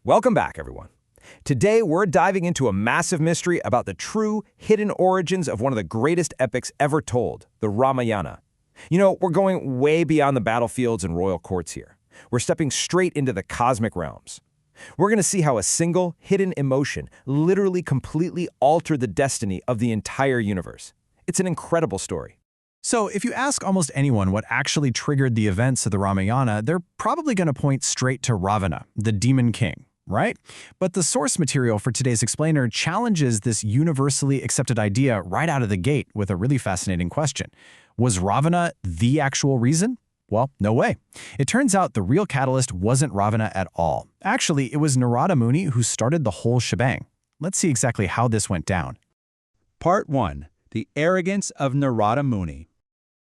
Welcome back, everyone. Today, we're diving into a massive mystery about the true, hidden origins of one of the greatest epics ever told, the Ramayana. We're going way beyond the battlefields and royal courts here. We're stepping straight into the cosmic realms. We're going to see how a single, hidden emotion literally completely altered the destiny of the entire universe. It's an incredible story. So, if you ask almost anyone what actually triggered the events of the Ramayana, they're probably going to point straight to Ravana, the demon king, right? But the source material for today's explainer challenges this universally accepted idea right out of the gate with a really fascinating question. Was Ravana the actual reason? Well, no way. It turns out the real catalyst wasn't Ravana at all. Actually, it was Narada Muni who started the whole shebang. Let's see exactly how this went down. Part 1. The Arrogance of Narada Muni.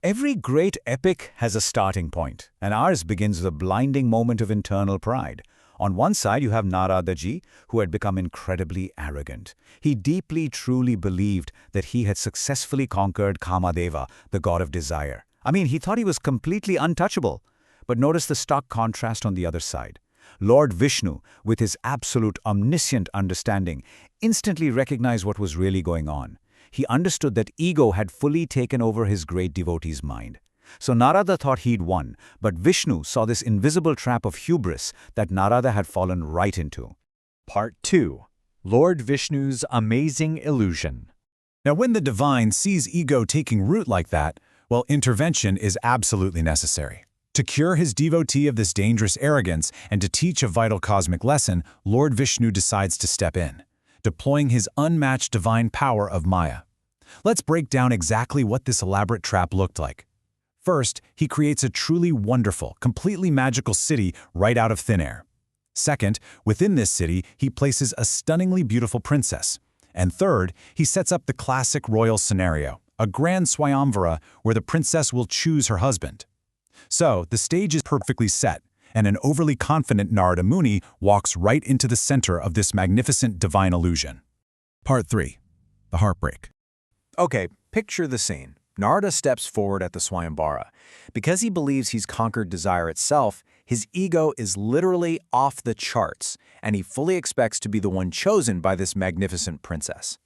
Every great epic has a starting point, and ours begins with a blinding moment of internal pride. On one side, you have Narada-ji, who had become incredibly arrogant. He deeply, truly believed that he had successfully conquered Kamadeva, the god of desire. He thought he was completely untouchable. But notice the stark contrast on the other side. Lord Vishnu, with his absolute omniscient understanding, instantly recognized what was really going on. He understood that ego had fully taken over his great devotee's mind. So Narada thought he'd won, but Vishnu saw this invisible trap of hubris that Narada had fallen right into. Part 2. Lord Vishnu's Amazing Illusion. Now, when the divine sees ego taking root like that, well, intervention is absolutely necessary. To cure his devotee of this dangerous arrogance and to teach a vital cosmic lesson, Lord Vishnu decides to step in, deploying his unmatched divine power of Maya. Let's break down exactly what this elaborate trap looked like. First, he creates a truly wonderful, completely magical city right out of thin air. Second, within this city, he places a stunningly beautiful princess. And third, he sets up the classic royal scenario, a grand swayamvara where the princess will choose her husband. So, the stage is perfectly set, and an overly confident Narada Muni walks right into the center of this magnificent divine illusion. Part 3. The Heartbreak. Okay, picture the scene. Narada steps forward at the swayamvara. Because he believes he's conquered desire itself, his ego is literally off the charts, and he fully expects to be the one chosen by this magnificent princess.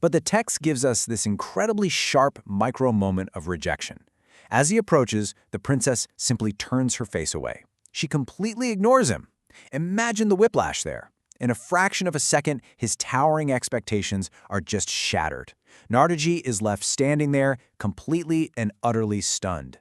But the text gives us this incredibly sharp micro moment of rejection. As he approaches, the princess simply turns her face away. She completely ignores him. Imagine the whiplash there. In a fraction of a second, his towering expectations are just shattered. Naradaji is left standing there, completely and utterly stunned.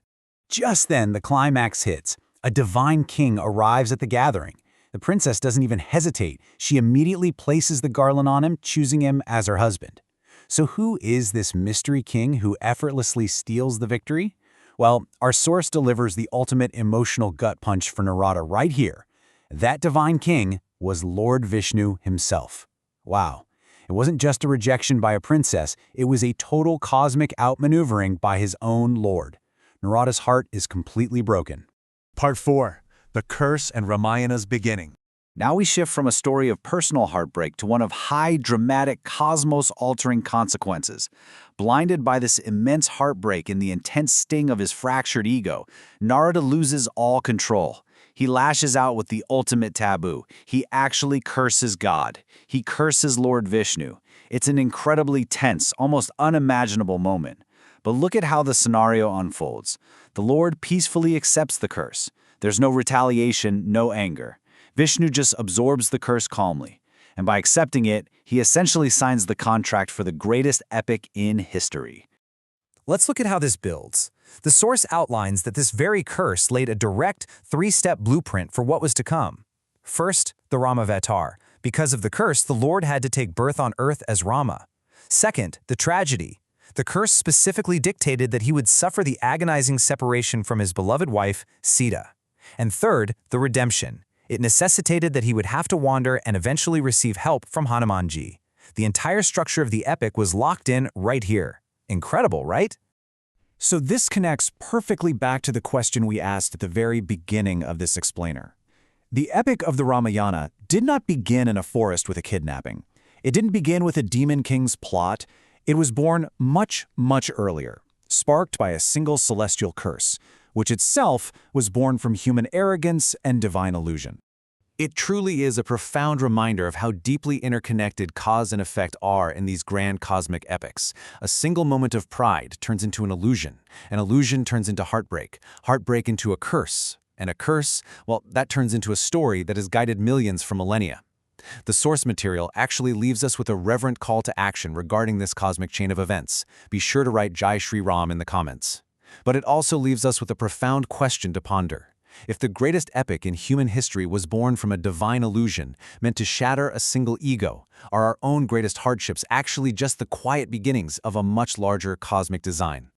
Just then, the climax hits. A divine king arrives at the gathering. The princess doesn't even hesitate. She immediately places the garland on him, choosing him as her husband. So who is this mystery king who effortlessly steals the victory? Well, our source delivers the ultimate emotional gut punch for Narada right here. That divine king was Lord Vishnu himself. Wow. It wasn't just a rejection by a princess, it was a total cosmic outmaneuvering by his own lord. Narada's heart is completely broken. Part 4. The Curse and Ramayana's Beginning. Now we shift from a story of personal heartbreak to one of high, dramatic, cosmos-altering consequences. Blinded by this immense heartbreak and the intense sting of his fractured ego, Narada loses all control. He lashes out with the ultimate taboo. He actually curses God. He curses Lord Vishnu. It's an incredibly tense, almost unimaginable moment. But look at how the scenario unfolds. The Lord peacefully accepts the curse. There's no retaliation, no anger. Vishnu just absorbs the curse calmly. And by accepting it, he essentially signs the contract for the greatest epic in history. Let's look at how this builds. The source outlines that this very curse laid a direct, three-step blueprint for what was to come. First, the Ramavatar. Because of the curse, the Lord had to take birth on earth as Rama. Second, the tragedy. The curse specifically dictated that he would suffer the agonizing separation from his beloved wife, Sita. And third, the redemption. It necessitated that he would have to wander and eventually receive help from Hanumanji. The entire structure of the epic was locked in right here. Incredible, right? So this connects perfectly back to the question we asked at the very beginning of this explainer. The epic of the Ramayana did not begin in a forest with a kidnapping. It didn't begin with a demon king's plot. It was born much, much earlier, sparked by a single celestial curse, which itself was born from human arrogance and divine illusion. It truly is a profound reminder of how deeply interconnected cause and effect are in these grand cosmic epics. A single moment of pride turns into an illusion turns into heartbreak into a curse, and a curse, well, that turns into a story that has guided millions for millennia. The source material actually leaves us with a reverent call to action regarding this cosmic chain of events. Be sure to write Jai Shri Ram in the comments. But it also leaves us with a profound question to ponder. If the greatest epic in human history was born from a divine illusion meant to shatter a single ego, are our own greatest hardships actually just the quiet beginnings of a much larger cosmic design?